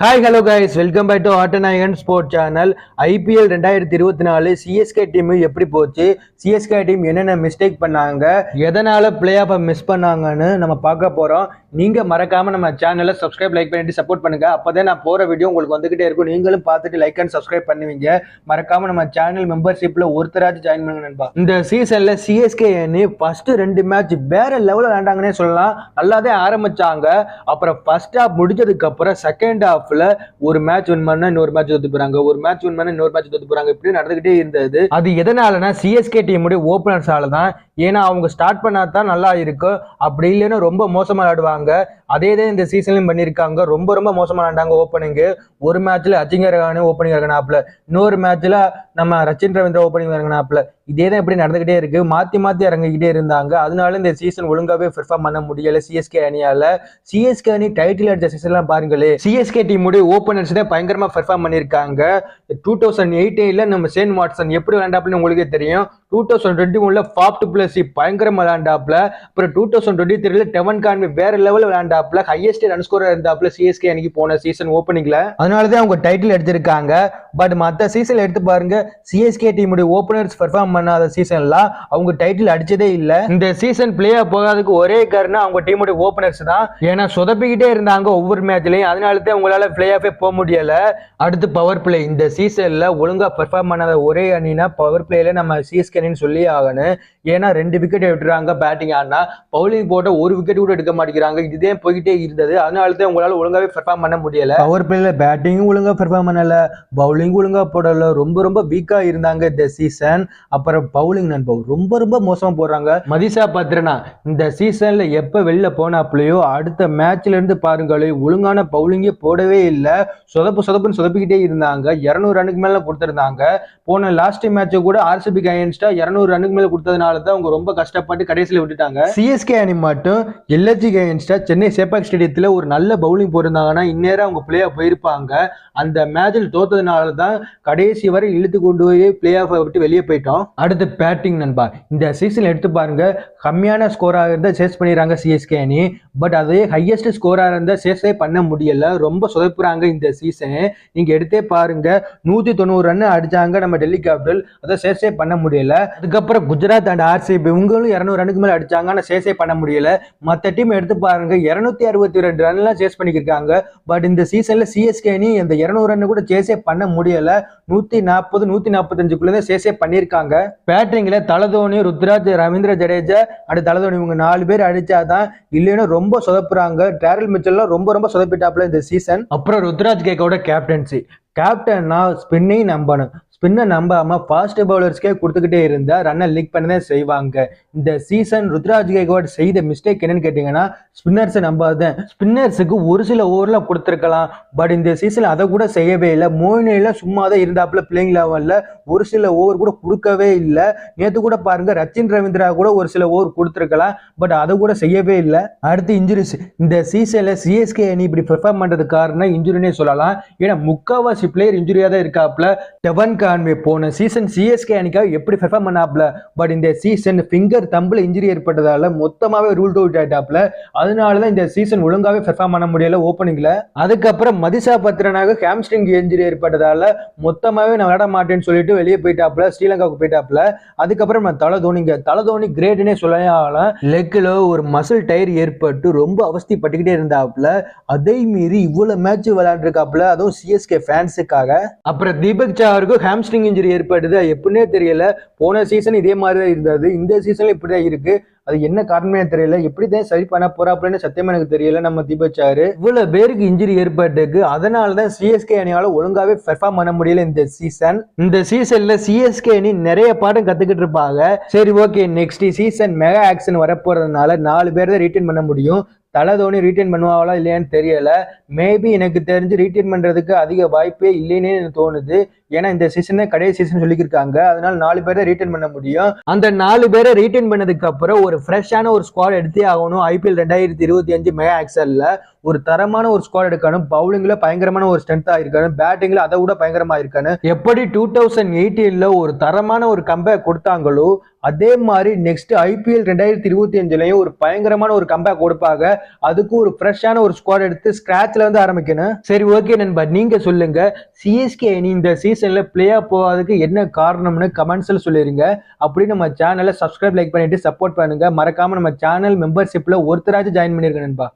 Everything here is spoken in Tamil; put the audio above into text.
Hi hello guys, welcome back to Aattanayagan sport channel. IPL 2024 CSK team எப்படி போச்சு, சிஎஸ்கே டீம் என்னென்ன மிஸ்டேக் பண்ணாங்க, எதனால பிளே ஆஃபை மிஸ் பண்ணாங்கன்னு நம்ம பார்க்க போகிறோம். நீங்கள் மறக்காமல் நம்ம சேனலை சப்ஸ்கிரைப் லைக் பண்ணிட்டு சப்போர்ட் பண்ணுங்கள். அப்போ தான் நான் போகிற வீடியோ உங்களுக்கு வந்துக்கிட்டே இருக்கும். நீங்களும் பார்த்துட்டு லைக் அண்ட் சப்ஸ்கிரைப் பண்ணுவீங்க. மறக்காமல் நம்ம சேனல் மெம்பர்ஷிப்பில் ஒருத்தராச்சும் ஜாயின் பண்ணுங்க நண்பா. இந்த சீசனில் சிஎஸ்கே அணி ஃபஸ்ட்டு 2 மேட்ச் வேற லெவலில் விளையாண்டாங்கன்னே சொல்லலாம். நல்லாவே ஆரம்பித்தாங்க. அப்புறம் ஃபர்ஸ்ட் ஹாஃப் முடிஞ்சதுக்கப்புறம் செகண்ட் ஹாஃப் ஒரு மேட்ச் வின் பண்ணா இன்னொரு மேட்ச் தோத்து போறாங்க, ஒரு மேட்ச் வின் பண்ணா இன்னொரு மேட்ச் தோத்து போறாங்க. இப்படி நடந்துகிட்டே இருந்தது. அது எதனாலனா சிஎஸ்கே டீமுடைய ஓபனர்ஸால தான். ஏன்னா அவங்க ஸ்டார்ட் பண்ணாதான் நல்லா இருக்கும், அப்படி இல்லைன்னா ரொம்ப மோசமா விளையாடுவாங்க. அதே தான் இந்த சீசன்லையும் பண்ணியிருக்காங்க. ரொம்ப ரொம்ப மோசமா விளையாண்டாங்க. ஓப்பனிங்கு ஒரு மேட்ச்ல அஜிங்க ரஹானே ஓப்பனிங் இறங்கினாப்ல, இன்னொரு மேட்ச்ல நம்ம ரச்சின் ரவீந்திரா ஓப்பனிங் இறங்கினாப்ல. இதே தான் இப்படி நடந்துகிட்டே இருக்கு. மாத்தி மாத்தி இறங்கிக்கிட்டே இருந்தாங்க. அதனால இந்த சீசன் ஒழுங்காவே பெர்ஃபார்ம் பண்ண முடியல சிஎஸ்கே அணியால. சிஎஸ்கே அணி டைட்டில் அடிச்ச சீசன் எல்லாம் பாருங்களே, சிஎஸ்கே டீமுடைய ஓப்பனர்ஸ் தான் பயங்கரமா பெர்ஃபார்ம் பண்ணியிருக்காங்க. 2018ல நம்ம ஷேன் வாட்சன் எப்படி விளையாண்டாப்லன்னு உங்களுக்கே தெரியும். 2021ல ஃபாப் டுப்ளசி பயங்கரமா விளையாண்டாப்ல. அப்புறம் 2023ல டெவன் கான்வே வேற லெவல் விளையாண்டாப்ல, ஹையஸ்ட் ரன் ஸ்கோரர் இருந்தாப்ல சிஎஸ்கே அணிக்கு போன சீசன் ஓப்பனிங்ல. அதனாலதான் அவங்க டைட்டில் எடுத்திருக்காங்க. பட் மற்ற சீசன் எடுத்து பாருங்க, சிஎஸ்கே டீமுடைய ஓப்பனர்ஸ் பெர்ஃபார்ம் பண்ணாத சீசன்லாம் அவங்க டைட்டில் அடிச்சதே இல்ல. இந்த சீசன் பிளே ஆஃப் போகாததுக்கு ஒரே காரணம் அவங்க டீமுடைய ஓப்பனர்ஸ் தான். ஏன்னா சொதப்பிக்கிட்டே இருந்தாங்க ஒவ்வொரு மேட்ச்லயும். அதனால தான் உங்களால பிளே ஆஃபே போக முடியல. அடுத்து பவர் பிளே. இந்த சீசன்ல ஒழுங்கா பெர்ஃபார்ம் பண்ணாத ஒரே அணினா பவர் பிளேல நம்ம சிஎஸ்கே அணின்னு சொல்லி ஆகணும். ஏன்னா 2 விக்கெட் விட்டுறாங்க பேட்டிங் ஆனா, பவுலிங் போட்ட 1 விக்கெட் கூட எடுக்க மாட்டேங்கிறாங்க. இதுதே போய்கிட்டே இருந்தது. அதனால தான் உங்களால ஒழுங்காவே பெர்ஃபார்ம் பண்ண முடியல. பவர் பிளேல பேட்டிங்கும் ஒழுங்கா பெர்ஃபார்ம் பண்ணல, பவுலிங் ஒழுங்கா போடல. ரொம்ப ரொம்ப வீக்கா இருந்தாங்க இந்த சீசன். அப்புறம் பவுலிங் நண்பா ரொம்ப ரொம்ப மோசமா போடுறாங்க. மதிஷா பத்ரனா இந்த சீசன்ல எப்ப வெளில போனாப்லயோ அடுத்த மேட்ச்ல இருந்து பாருங்களே, ஒழுங்கான பவுலிங்கே போடவே இல்லை. சொதப்புன்னு சொதப்பிக்கிட்டே இருந்தாங்க. 200 ரன்னுக்கு மேல கொடுத்திருந்தாங்க. போன லாஸ்ட் மேட்ச் கூட ஆர்சிபிக்கு அகைன்ஸ்டா 200 ரன்னுக்கு மேல கொடுத்ததுனால தான் அவங்க ரொம்ப கஷ்டப்பட்டு கடைசியில் விட்டுட்டாங்க. சிஎஸ்கே அணி மட்டும் எல்எஸ்ஜிக்கு அகைன்ஸ்டா சென்னை சேப்பாக் ஸ்டேடியத்தில் ஒரு நல்ல பவுலிங் போயிருந்தாங்கன்னா இந்நேரம் அவங்க பிளே ஆஃப் போயிருப்பாங்க. அந்த மேட்சில் தோத்ததுனால தான் கடைசி வரை இழுத்து கொண்டு போய் பிளே ஆஃப் விட்டு வெளியே போயிட்டோம். அடுத்து பேட்டிங் நண்பா. இந்த சீசன் எடுத்து பாருங்க, கம்மியான ஸ்கோராக இருந்தால் சேஸ் பண்ணிடுறாங்க சிஎஸ்கே அணி. பட் அதே ஹையஸ்ட் ஸ்கோராக இருந்தால் சேஸே பண்ண முடியல. ரொம்ப சொதப்புறாங்க இந்த சீசனு. நீங்க எடுத்தே பாருங்க, 190 ரன் அடிச்சாங்க நம்ம டெல்லி கேபிட்டல், அதை சேஸே பண்ண முடியல. அதுக்கப்புறம் குஜராத் அண்ட் ஆர்சிபி இவங்களும் 200 ரன்னுக்கு மேல அடிச்சாங்க, ஆனால் சேஸே பண்ண முடியல. மற்ற டீம் எடுத்து பாருங்க, 262 ரன்லாம் சேஸ் பண்ணிக்கிருக்காங்க. பட் இந்த சீசன்ல சிஎஸ்கே அணி இந்த 200 ரன் கூட சேஸே பண்ண முடியல. 140 145 சேஸே பண்ணியிருக்காங்க. பேட்டிங்ல தலதோனி, ருத்ராஜ், ரவீந்திர ஜடேஜா அண்ட் தலதோனி இவங்க 4 பேர் அடிச்சாதான், இல்லைன்னா ரொம்ப சொதப்புறாங்க. டேரல் மிச்சல்லாம் ரொம்ப ரொம்ப சொதப்பிட்டாப்ல இந்த சீசன். அப்புறம் ருத்ராஜ் கேக்கோட கேப்டன்சி. கேப்டன்னா ஸ்பின்னை நம்பணும். ஸ்பின்னை நம்பாம ஃபாஸ்ட் பவுலர்ஸ்க்கே கொடுத்துக்கிட்டே இருந்தா ரன்னை லீக் பண்ணதான் செய்வாங்க. இந்த சீசன் ருத்ராஜ் கேக்வாட் செய்த மிஸ்டேக் என்னன்னு கேட்டீங்கன்னா, ஸ்பின்னர்ஸை நம்பாதேன். ஸ்பின்னர்ஸுக்கு ஒரு சில ஓவர்லாம் கொடுத்துருக்கலாம். பட் இந்த சீசன் அதை கூட செய்யவே இல்லை. மோயினில சும்மா தான் இருந்தாப்புல பிளேயிங் லெவலில், ஒரு சில ஓவர் கூட கொடுக்கவே இல்லை. நேற்று கூட பாருங்க, ரச்சின் ரவீந்திரா கூட ஒரு சில ஓவர் கொடுத்துருக்கலாம். பட் அதை கூட செய்யவே இல்லை. அடுத்து இன்ஜுரிஸ். இந்த சீசன்ல சிஎஸ்கே அணி இப்படி பெர்ஃபார்ம் பண்றது காரணம் இன்ஜுரினே சொல்லலாம். ஏன்னா முக்காவாசி பிளேயர் இன்ஜுரியா தான் இருக்காப்ல. டெவன் கான்வே போன சீசன் சிஎஸ்கே அணிக்காக எப்படி பெர்ஃபார்ம் பண்ணாப்ல. பட் இந்த சீசன் ஃபிங்கர் தம்பில் இன்ஜுரி ஏற்பட்டதால மொத்தமாவே ரூல் அவுட் ஆயிட்டாப்ல. அதனாலதான் இந்த சீசன் ஒழுங்காவே பெர்ஃபார்ம் பண்ண முடியல ஓப்பனிங்ல. அதுக்கப்புறம் மதிஷா பத்ரனாக ஹாம்ஸ்ட்ரிங் இன்ஜுரி ஏற்பட்டதால மொத்தமாவே நான் விளையாட மாட்டேன்னு சொல்லிட்டு வெளியே போயிட்டாப்ல, ஸ்ரீலங்காவுக்கு போயிட்டாப்ல. அதுக்கப்புறம் தலதோனி கிரேட்னே சொல்லவே ஆகலாம். லெக்ல ஒரு மசில் டயர் ஏற்பட்டு ரொம்ப அவஸ்தைப்பட்டுக்கிட்டே இருந்தாப்ல. அதை மீறி இவ்வளவு மேட்ச் விளையாண்டுருக்காப்ல, அதுவும் சிஎஸ்கே ஃபேன்ஸுக்காக. அப்புறம் தீபக் சாருக்கு ஹாம்ஸ்ட்ரிங் இன்ஜுரி ஏற்பட்டது, எப்படின்னே தெரியல. போன சீசன் இதே மாதிரி தான் இருந்தது, இந்த சீசன்ல இப்படிதான் இருக்கு. அது என்ன காரணமே தெரியல. எப்படிதான் சரி பண்ண போறாப்லன்னு சத்தியமா எனக்கு தெரியல. நம்ம தீபக் சாரு இவ்வளவு பேருக்கு இன்ஜுரி ஏற்பட்டிருக்கு. அதனாலதான் சிஎஸ்கே அணியால ஒழுங்காவே பெர்ஃபார்ம் பண்ண முடியல இந்த சீசன். இந்த சீசன்ல சிஎஸ்கே அணி நிறைய பாடம் கத்துக்கிட்டு இருப்பாங்க. சரி okay, next season mega auction வரப்போறதுனால 4 பேர் தான் ரீட்டைன் பண்ண முடியும். தலதோனி ரீட்டைன் பண்ணுவாங்களா இல்லையான்னு தெரியல. மேபி எனக்கு தெரிஞ்சு ரீட்டைன் பண்றதுக்கு அதிக வாய்ப்பே இல்லைன்னு எனக்கு தோணுது. ஏன்னா இந்த சீசன் கடைசி சீசன் சொல்லியிருக்காங்க. அதனால 4 பேரை ரீட்டைன் பண்ண முடியும். அந்த 4 பேரை ரீட்டைன் பண்ணதுக்கு அப்புறம் ஒரு ஃப்ரெஷ்ஷான ஒரு ஸ்குவாட் எடுத்தே ஆகணும். ஐபிஎல் 2025 மெகா ஆக்ஷன்ல ஒரு தரமான ஒரு ஸ்குவாட் எடுக்கணும், பவுலிங்ல பயங்கரமான ஒரு ஸ்ட்ரென்த்தா இருக்கணும், பேட்டிங்ல அதை விட பயங்கரமா இருக்கணும். எப்படி 2018ல ஒரு தரமான ஒரு கம்பேக் கொடுத்தாங்களோ அதே மாதிரி நெக்ஸ்ட் ஐபிஎல் 2025லயும் ஒரு பயங்கரமான ஒரு கம்பேக் கொடுப்பாங்க. அதுக்கு ஒரு ஃப்ரெஷ்ஷான ஒரு ஸ்குவாட் எடுத்து ஸ்கிராச்ல இருந்து ஆரம்பிக்கணும். சரி, ஓகே நண்பா, நீங்க சொல்லுங்க, சிஎஸ்கே அணி இந்த சீசன்ல பிளே ஆஃப் போகாததுக்கு என்ன காரணம்னு கமெண்ட்ஸ்ல சொல்லிருங்க. அப்படி நம்ம சேனலை சப்ஸ்கிரைப், லைக் பண்ணிட்டு சப்போர்ட் பண்ணுங்க. மறக்காம நம்ம சேனல் மெம்பர்ஷிப்ல ஒருத்தராச்சும் ஜாயின் பண்ணிருங்க நண்பா.